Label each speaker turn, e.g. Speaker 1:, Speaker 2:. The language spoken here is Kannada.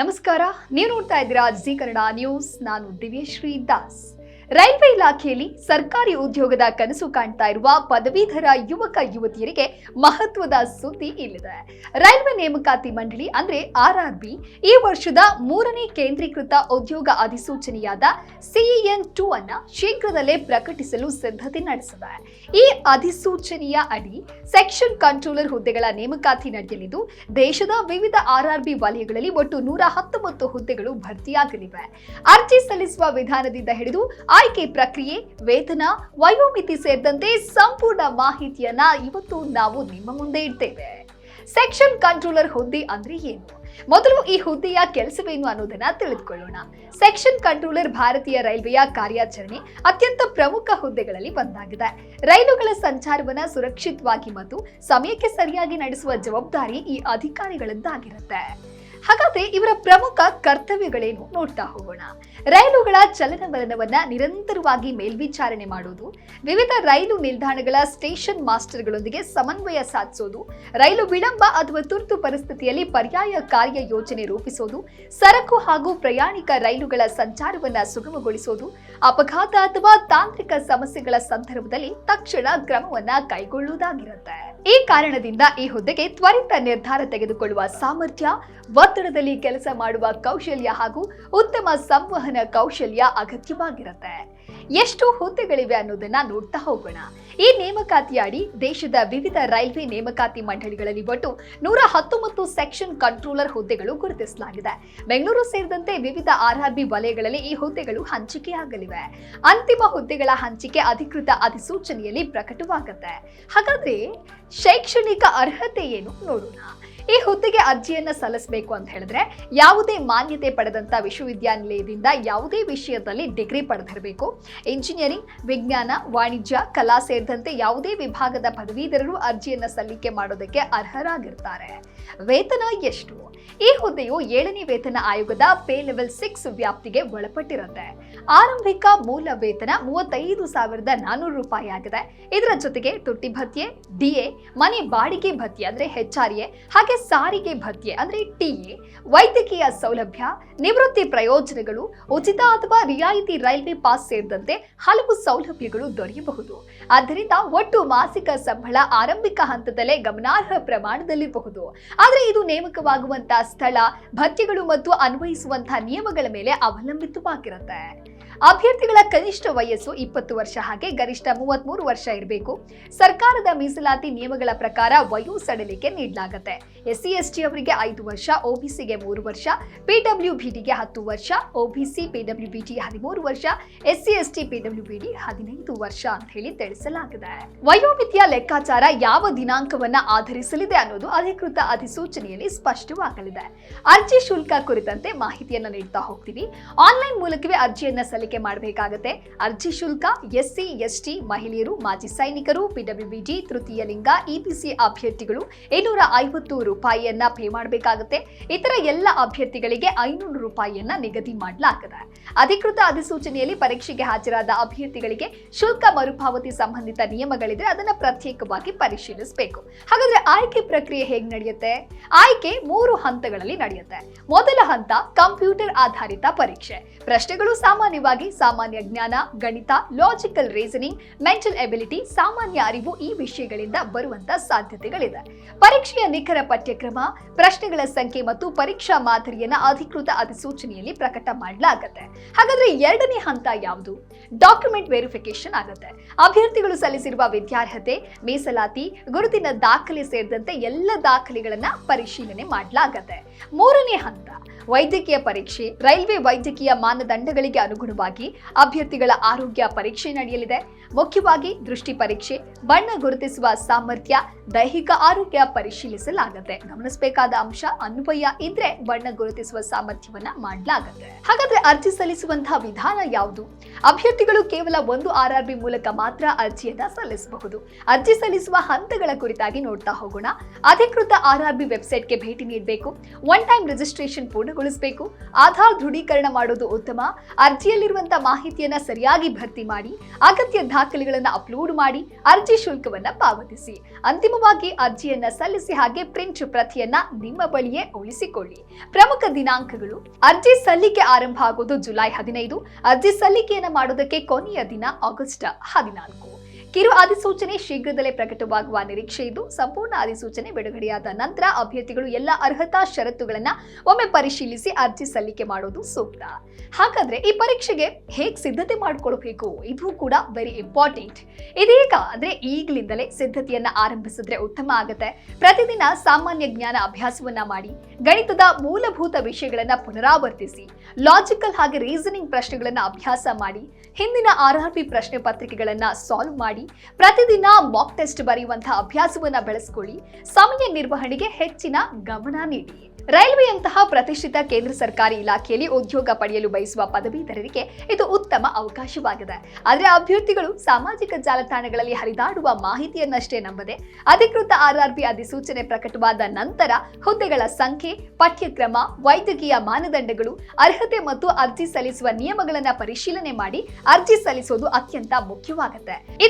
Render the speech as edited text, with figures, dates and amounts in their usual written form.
Speaker 1: ನಮಸ್ಕಾರ, ನೀವು ನೋಡ್ತಾ ಇದ್ದೀರಾ ಜಿ ಕನ್ನಡ ನ್ಯೂಸ್. ನಾನು ದಿವ್ಯಶ್ರೀ ದಾಸ್. ರೈಲ್ವೆ ಇಲಾಖೆಯಲ್ಲಿ ಸರ್ಕಾರಿ ಉದ್ಯೋಗದ ಕನಸು ಕಾಣ್ತಾ ಇರುವ ಪದವೀಧರ ಯುವಕ ಯುವತಿಯರಿಗೆ ಮಹತ್ವದ ಸುದ್ದಿ ಇಲ್ಲಿದೆ. ರೈಲ್ವೆ ನೇಮಕಾತಿ ಮಂಡಳಿ ಅಂದ್ರೆ RRB ಈ ವರ್ಷದ 3ನೇ ಕೇಂದ್ರೀಕೃತ ಉದ್ಯೋಗ ಅಧಿಸೂಚನೆಯಾದ CEN2 ಅನ್ನ ಶೀಘ್ರದಲ್ಲೇ ಪ್ರಕಟಿಸಲು ಸಿದ್ಧತೆ ನಡೆಸಿದೆ. ಈ ಅಧಿಸೂಚನೆಯ ಅಡಿ ಸೆಕ್ಷನ್ ಕಂಟ್ರೋಲರ್ ಹುದ್ದೆಗಳ ನೇಮಕಾತಿ ನಡೆಯಲಿದ್ದು, ದೇಶದ ವಿವಿಧ RRB ವಲಯಗಳಲ್ಲಿ ಒಟ್ಟು 119 ಹುದ್ದೆಗಳು ಭರ್ತಿಯಾಗಲಿವೆ. ಅರ್ಜಿ ಸಲ್ಲಿಸುವ ವಿಧಾನದಿಂದ ಹಿಡಿದು ಆಯ್ಕೆ ಪ್ರಕ್ರಿಯೆ, ವೇತನ, ವಯೋಮಿತಿ ಸೇರಿದಂತೆ ಸಂಪೂರ್ಣ ಮಾಹಿತಿಯನ್ನ ಇವತ್ತು ನಾವು ನಿಮ್ಮ ಮುಂದೆ ಇಡ್ತೇವೆ. ಸೆಕ್ಷನ್ ಕಂಟ್ರೋಲರ್ ಹುದ್ದೆ ಅಂದ್ರೆ ಏನು? ಮೊದಲು ಈ ಹುದ್ದೆಯ ಕೆಲಸವೇನು ಅನ್ನೋದನ್ನ ತಿಳಿದುಕೊಳ್ಳೋಣ. ಸೆಕ್ಷನ್ ಕಂಟ್ರೋಲರ್ ಭಾರತೀಯ ರೈಲ್ವೆಯ ಕಾರ್ಯಾಚರಣೆ ಅತ್ಯಂತ ಪ್ರಮುಖ ಹುದ್ದೆಗಳಲ್ಲಿ ಒಂದಾಗಿದೆ. ರೈಲುಗಳ ಸಂಚಾರವನ್ನ ಸುರಕ್ಷಿತವಾಗಿ ಮತ್ತು ಸಮಯಕ್ಕೆ ಸರಿಯಾಗಿ ನಡೆಸುವ ಜವಾಬ್ದಾರಿ ಈ ಅಧಿಕಾರಿಗಳದ್ದಾಗಿರುತ್ತೆ. ಹಾಗಾದ್ರೆ ಇವರ ಪ್ರಮುಖ ಕರ್ತವ್ಯಗಳೇನು ನೋಡ್ತಾ ಹೋಗೋಣ. ರೈಲುಗಳ ಚಲನವಲನವನ್ನ ನಿರಂತರವಾಗಿ ಮೇಲ್ವಿಚಾರಣೆ ಮಾಡುವುದು, ವಿವಿಧ ರೈಲು ನಿಲ್ದಾಣಗಳ ಸ್ಟೇಷನ್ ಮಾಸ್ಟರ್ಗಳೊಂದಿಗೆ ಸಮನ್ವಯ ಸಾಧಿಸೋದು, ರೈಲು ವಿಳಂಬ ಅಥವಾ ತುರ್ತು ಪರಿಸ್ಥಿತಿಯಲ್ಲಿ ಪರ್ಯಾಯ ಕಾರ್ಯ ಯೋಜನೆ ರೂಪಿಸೋದು, ಸರಕು ಹಾಗೂ ಪ್ರಯಾಣಿಕ ರೈಲುಗಳ ಸಂಚಾರವನ್ನ ಸುಗಮಗೊಳಿಸೋದು, ಅಪಘಾತ ಅಥವಾ ತಾಂತ್ರಿಕ ಸಮಸ್ಯೆಗಳ ಸಂದರ್ಭದಲ್ಲಿ ತಕ್ಷಣ ಕ್ರಮವನ್ನ ಕೈಗೊಳ್ಳುವುದಾಗಿರುತ್ತೆ. ಈ ಕಾರಣದಿಂದ ಈ ಹುದ್ದೆಗೆ ತ್ವರಿತ ನಿರ್ಧಾರ ತೆಗೆದುಕೊಳ್ಳುವ ಸಾಮರ್ಥ್ಯ, ಒತ್ತಡದಲ್ಲಿ ಕೆಲಸ ಮಾಡುವ ಕೌಶಲ್ಯ ಹಾಗೂ ಉತ್ತಮ ಸಂವಹನ ಕೌಶಲ್ಯ ಅಗತ್ಯವಾಗಿರುತ್ತೆ. ಎಷ್ಟು ಹುದ್ದೆಗಳಿವೆ ಅನ್ನೋದನ್ನ ನೋಡ್ತಾ ಹೋಗೋಣ. ಈ ನೇಮಕಾತಿಯ ಅಡಿ ದೇಶದ ವಿವಿಧ ರೈಲ್ವೆ ನೇಮಕಾತಿ ಮಂಡಳಿಗಳಲ್ಲಿ ಒಟ್ಟು 119 ಸೆಕ್ಷನ್ ಕಂಟ್ರೋಲರ್ ಹುದ್ದೆಗಳು ಗುರುತಿಸಲಾಗಿದೆ. ಬೆಂಗಳೂರು ಸೇರಿದಂತೆ ವಿವಿಧ RRB ವಲಯಗಳಲ್ಲಿ ಈ ಹುದ್ದೆಗಳು ಹಂಚಿಕೆಯಾಗಲಿವೆ. ಅಂತಿಮ ಹುದ್ದೆಗಳ ಹಂಚಿಕೆ ಅಧಿಕೃತ ಅಧಿಸೂಚನೆಯಲ್ಲಿ ಪ್ರಕಟವಾಗುತ್ತೆ. ಹಾಗಾದ್ರೆ ಶೈಕ್ಷಣಿಕ ಅರ್ಹತೆ ಏನು ನೋಡೋಣ. ಈ ಹುದ್ದೆಗೆ ಅರ್ಜಿಯನ್ನ ಸಲ್ಲಿಸಬೇಕು ಅಂತ ಹೇಳಿದ್ರೆ ಯಾವುದೇ ಮಾನ್ಯತೆ ಪಡೆದಂತ ವಿಶ್ವವಿದ್ಯಾನಿಲಯದಿಂದ ಯಾವುದೇ ವಿಷಯದಲ್ಲಿ ಡಿಗ್ರಿ ಪಡೆದಿರಬೇಕು. ಇಂಜಿನಿಯರಿಂಗ್, ವಿಜ್ಞಾನ, ವಾಣಿಜ್ಯ, ಕಲಾ ಸೇರಿದಂತೆ ಯಾವುದೇ ವಿಭಾಗದ ಪದವೀಧರರು ಅರ್ಜಿಯನ್ನ ಸಲ್ಲಿಕೆ ಮಾಡೋದಕ್ಕೆ ಅರ್ಹರಾಗಿರ್ತಾರೆ. ವೇತನ ಎಷ್ಟು? ಈ ಹುದ್ದೆಯು 7ನೇ ವೇತನ ಆಯೋಗದ ಪೇ ಲೆವೆಲ್ 6 ವ್ಯಾಪ್ತಿಗೆ ಒಳಪಟ್ಟಿರುತ್ತೆ. ಆರಂಭಿಕ ಮೂಲ ವೇತನ 35,400 ರೂಪಾಯಿ ಆಗಿದೆ. ಇದರ ಜೊತೆಗೆ ತುಟ್ಟಿ ಭತ್ಯೆ, DA, ಮನೆ ಬಾಡಿಗೆ ಭತ್ಯೆ ಅಂದ್ರೆ HRA, ಹಾಗೆ ಸಾರಿಗೆ ಭತ್ಯೆ ಅಂದ್ರೆ TA, ವೈದ್ಯಕೀಯ ಸೌಲಭ್ಯ, ನಿವೃತ್ತಿ ಪ್ರಯೋಜನಗಳು, ಉಚಿತ ಅಥವಾ ರಿಯಾಯಿತಿ ರೈಲ್ವೆ ಪಾಸ್ ಸೇರಿದಂತೆ ಹಲವು ಸೌಲಭ್ಯಗಳು ದೊರೆಯಬಹುದು. ಆದ್ದರಿಂದ ಒಟ್ಟು ಮಾಸಿಕ ಸಂಬಳ ಆರಂಭಿಕ ಹಂತದಲ್ಲೇ ಗಮನಾರ್ಹ ಪ್ರಮಾಣದಲ್ಲಿರಬಹುದು. ಆದರೆ ಇದು ನೇಮಕವಾಗುವಂತಹ ಸ್ಥಳ, ಭತ್ಯೆಗಳು ಮತ್ತು ಅನ್ವಯಿಸುವಂತಹ ನಿಯಮಗಳ ಮೇಲೆ ಅವಲಂಬಿತವಾಗಿರುತ್ತೆ. ಅಭ್ಯರ್ಥಿಗಳ ಕನಿಷ್ಠ ವಯಸ್ಸು 20 ವರ್ಷ ಹಾಗೆ ಗರಿಷ್ಠ 33 ವರ್ಷ ಇರಬೇಕು. ಸರ್ಕಾರದ ಮೀಸಲಾತಿ ನಿಯಮಗಳ ಪ್ರಕಾರ ವಯೋ ಸಡಿಲಿಕೆ ನೀಡಲಾಗುತ್ತೆ. SC ST ಅವರಿಗೆ 5 ವರ್ಷ, OBCಗೆ 3 ವರ್ಷ, PWBDಗೆ 10 ವರ್ಷ, OBC PWBD 13 ವರ್ಷ, SC ST PWBD 15 ವರ್ಷ ಅಂತ ಹೇಳಿ ತಿಳಿಸಲಾಗಿದೆ. ವಯೋಮಿತಿಯ ಲೆಕ್ಕಾಚಾರ ಯಾವ ದಿನಾಂಕವನ್ನ ಆಧರಿಸಲಿದೆ ಅನ್ನೋದು ಅಧಿಕೃತ ಅಧಿಸೂಚನೆಯಲ್ಲಿ ಸ್ಪಷ್ಟವಾಗಲಿದೆ. ಅರ್ಜಿ ಶುಲ್ಕ ಕುರಿತಂತೆ ಮಾಹಿತಿಯನ್ನ ನೀಡ್ತಾ ಹೋಗ್ತೀವಿ. ಆನ್ಲೈನ್ ಮೂಲಕವೇ ಅರ್ಜಿಯನ್ನ ಸಲ್ಲಿಕೆ ಮಾಡಬೇಕಾಗುತ್ತೆ. ಅರ್ಜಿ ಶುಲ್ಕ SC ST, ಮಹಿಳೆಯರು, ಮಾಜಿ ಸೈನಿಕರು, PWBD, ತೃತೀಯ ಲಿಂಗ, EBC ಅಭ್ಯರ್ಥಿಗಳು 250 ರೂಪಾಯಿಯನ್ನ ಪೇ ಮಾಡಬೇಕಾಗುತ್ತೆ. ಇತರ ಎಲ್ಲ ಅಭ್ಯರ್ಥಿಗಳಿಗೆ 500 ರೂಪಾಯಿಯನ್ನ ನಿಗದಿ ಮಾಡಲಾಗಿದೆ. ಅಧಿಕೃತ ಅಧಿಸೂಚನೆಯಲ್ಲಿ ಪರೀಕ್ಷೆಗೆ ಹಾಜರಾದ ಅಭ್ಯರ್ಥಿಗಳಿಗೆ ಶುಲ್ಕ ಮರುಪಾವತಿ ಸಂಬಂಧಿತ ನಿಯಮಗಳಿದ್ರೆ ಅದನ್ನ ಪ್ರತ್ಯೇಕವಾಗಿ ಪರಿಶೀಲಿಸಬೇಕು. ಹಾಗಾದ್ರೆ ಆಯ್ಕೆ ಪ್ರಕ್ರಿಯೆ ಹೇಗೆ ನಡೆಯುತ್ತೆ? ಆಯ್ಕೆ 3 ಹಂತಗಳಲ್ಲಿ ನಡೆಯುತ್ತೆ. ಮೊದಲ ಹಂತ ಕಂಪ್ಯೂಟರ್ ಆಧಾರಿತ ಪರೀಕ್ಷೆ. ಪ್ರಶ್ನೆಗಳು ಸಾಮಾನ್ಯವಾಗಿ ಸಾಮಾನ್ಯ ಜ್ಞಾನ, ಗಣಿತ, ಲಾಜಿಕಲ್ ರೀಸನಿಂಗ್, ಮೆಂಟಲ್ ಎಬಿಲಿಟಿ, ಸಾಮಾನ್ಯ ಅರಿವು ಈ ವಿಷಯಗಳಿಂದ ಬರುವಂತ ಸಾಧ್ಯತೆಗಳಿದೆ. ಪರೀಕ್ಷೆಯ ನಿಖರ ಪಠ್ಯಕ್ರಮ, ಪ್ರಶ್ನೆಗಳ ಸಂಖ್ಯೆ ಮತ್ತು ಪರೀಕ್ಷಾ ಮಾದರಿಯನ್ನ ಅಧಿಕೃತ ಅಧಿಸೂಚನೆಯಲ್ಲಿ ಪ್ರಕಟ ಮಾಡಲಾಗುತ್ತೆ. ಹಾಗಾದ್ರೆ 2ನೇ ಹಂತ ಯಾವುದು? ಡಾಕ್ಯುಮೆಂಟ್ ವೆರಿಫಿಕೇಶನ್ ಆಗುತ್ತೆ. ಅಭ್ಯರ್ಥಿಗಳು ಸಲ್ಲಿಸಿರುವ ವಿದ್ಯಾರ್ಹತೆ, ಮೀಸಲಾತಿ, ಗುರುತಿನ ದಾಖಲೆ ಸೇರಿದಂತೆ ಎಲ್ಲ ದಾಖಲೆಗಳನ್ನ ಪರಿಶೀಲನೆ ಮಾಡಲಾಗುತ್ತೆ. 3ನೇ ಹಂತ ವೈದ್ಯಕೀಯ ಪರೀಕ್ಷೆ. ರೈಲ್ವೆ ವೈದ್ಯಕೀಯ ಮಾನದಂಡಗಳಿಗೆ ಅನುಗುಣವಾಗಿ ಅಭ್ಯರ್ಥಿಗಳ ಆರೋಗ್ಯ ಪರೀಕ್ಷೆ ನಡೆಯಲಿದೆ. ಮುಖ್ಯವಾಗಿ ದೃಷ್ಟಿ ಪರೀಕ್ಷೆ, ಬಣ್ಣ ಗುರುತಿಸುವ ಸಾಮರ್ಥ್ಯ, ದೈಹಿಕ ಆರೋಗ್ಯ ಪರಿಶೀಲಿಸಲಾಗುತ್ತೆ. ಗಮನಿಸಬೇಕಾದ ಅಂಶ, ಅನ್ವಯ ಇದ್ರೆ ಬಣ್ಣ ಗುರುತಿಸುವ ಸಾಮರ್ಥ್ಯವನ್ನ ಮಾಡಲಾಗುತ್ತೆ. ಹಾಗಾದ್ರೆ ಅರ್ಜಿ ಸಲ್ಲಿಸುವಂತಹ ವಿಧಾನ ಯಾವುದು? ಅಭ್ಯರ್ಥಿಗಳು ಕೇವಲ ಒಂದು RRB ಮೂಲಕ ಮಾತ್ರ ಅರ್ಜಿಯನ್ನ ಸಲ್ಲಿಸಬಹುದು. ಅರ್ಜಿ ಸಲ್ಲಿಸುವ ಹಂತಗಳ ಕುರಿತಾಗಿ ನೋಡ್ತಾ ಹೋಗೋಣ. ಅಧಿಕೃತ RRB ವೆಬ್ಸೈಟ್ಗೆ ಭೇಟಿ ನೀಡಬೇಕು. ಒನ್ ಟೈಮ್ ರಿಜಿಸ್ಟ್ರೇಷನ್ ಪೂರ್ಣ ಪೂರ್ಣಗೊಳಿಸಬೇಕು. ಆಧಾರ್ ದೃಢೀಕರಣ ಮಾಡೋದು ಉತ್ತಮ. ಅರ್ಜಿಯಲ್ಲಿರುವಂತಹ ಮಾಹಿತಿಯನ್ನ ಸರಿಯಾಗಿ ಭರ್ತಿ ಮಾಡಿ, ಅಗತ್ಯ ದಾಖಲೆಗಳನ್ನ ಅಪ್ಲೋಡ್ ಮಾಡಿ, ಅರ್ಜಿ ಶುಲ್ಕವನ್ನ ಪಾವತಿಸಿ. ಅಂತಿಮವಾಗಿ ಅರ್ಜಿಯನ್ನ ಸಲ್ಲಿಸಿ, ಹಾಗೆ ಪ್ರಿಂಟ್ ಪ್ರತಿಯನ್ನ ನಿಮ್ಮ ಬಳಿಯೇ ಉಳಿಸಿಕೊಳ್ಳಿ. ಪ್ರಮುಖ ದಿನಾಂಕಗಳು: ಅರ್ಜಿ ಸಲ್ಲಿಕೆ ಆರಂಭ ಆಗೋದು ಜುಲೈ 15. ಅರ್ಜಿ ಸಲ್ಲಿಕೆಯನ್ನ ಮಾಡೋದಕ್ಕೆ ಕೊನೆಯ ದಿನ ಆಗಸ್ಟ್ 14. ಕಿರು ಅಧಿಸೂಚನೆ ಶೀಘ್ರದಲ್ಲೇ ಪ್ರಕಟವಾಗುವ ನಿರೀಕ್ಷೆ ಇದ್ದು, ಸಂಪೂರ್ಣ ಅಧಿಸೂಚನೆ ಬಿಡುಗಡೆಯಾದ ನಂತರ ಅಭ್ಯರ್ಥಿಗಳು ಎಲ್ಲ ಅರ್ಹತಾ ಷರತ್ತುಗಳನ್ನ ಒಮ್ಮೆ ಪರಿಶೀಲಿಸಿ ಅರ್ಜಿ ಸಲ್ಲಿಕೆ ಮಾಡೋದು ಸೂಕ್ತ. ಹಾಗಾದ್ರೆ ಈ ಪರೀಕ್ಷೆಗೆ ಹೇಗೆ ಸಿದ್ಧತೆ ಮಾಡ್ಕೊಳ್ಬೇಕು, ಇದು ಕೂಡ ವೆರಿ ಇಂಪಾರ್ಟೆಂಟ್. ಇದೀಗ ಅಂದ್ರೆ ಈಗಲಿಂದಲೇ ಸಿದ್ಧತೆಯನ್ನ ಆರಂಭಿಸಿದ್ರೆ ಉತ್ತಮ ಆಗುತ್ತೆ. ಪ್ರತಿದಿನ ಸಾಮಾನ್ಯ ಜ್ಞಾನ ಅಭ್ಯಾಸವನ್ನ ಮಾಡಿ, ಗಣಿತದ ಮೂಲಭೂತ ವಿಷಯಗಳನ್ನ ಪುನರಾವರ್ತಿಸಿ, ಲಾಜಿಕಲ್ ಹಾಗೆ ರೀಸನಿಂಗ್ ಪ್ರಶ್ನೆಗಳನ್ನ ಅಭ್ಯಾಸ ಮಾಡಿ, ಹಿಂದಿನ RRB ಪ್ರಶ್ನೆ ಪತ್ರಿಕೆಗಳನ್ನ ಸಾಲ್ವ್ ಮಾಡಿ, ಪ್ರತಿದಿನ ಮಾಕ್ ಟೆಸ್ಟ್ ಬರೆಯುವಂತಹ ಅಭ್ಯಾಸವನ್ನ ಬೆಳೆಸಿಕೊಳ್ಳಿ. ಸಮಯ ನಿರ್ವಹಣೆಗೆ ಹೆಚ್ಚಿನ ಗಮನ ನೀಡಿ. ರೈಲ್ವೆಯಂತಹ ಪ್ರತಿಷ್ಠಿತ ಕೇಂದ್ರ ಸರ್ಕಾರಿ ಇಲಾಖೆಯಲ್ಲಿ ಉದ್ಯೋಗ ಪಡೆಯಲು ಬಯಸುವ ಪದವೀಧರರಿಗೆ ಇದು ಉತ್ತಮ ಅವಕಾಶವಾಗಿದೆ. ಆದರೆ ಅಭ್ಯರ್ಥಿಗಳು ಸಾಮಾಜಿಕ ಜಾಲತಾಣಗಳಲ್ಲಿ ಹರಿದಾಡುವ ಮಾಹಿತಿಯನ್ನಷ್ಟೇ ನಂಬದೆ, ಅಧಿಕೃತ RRB ಅಧಿಸೂಚನೆ ಪ್ರಕಟವಾದ ನಂತರ ಹುದ್ದೆಗಳ ಸಂಖ್ಯೆ, ಪಠ್ಯಕ್ರಮ, ವೈದ್ಯಕೀಯ ಮಾನದಂಡಗಳು, ಅರ್ಹತೆ ಮತ್ತು ಅರ್ಜಿ ಸಲ್ಲಿಸುವ ನಿಯಮಗಳನ್ನ ಪರಿಶೀಲನೆ ಮಾಡಿ ಅರ್ಜಿ ಸಲ್ಲಿಸುವುದು ಅತ್ಯಂತ ಮುಖ್ಯವಾಗುತ್ತೆ.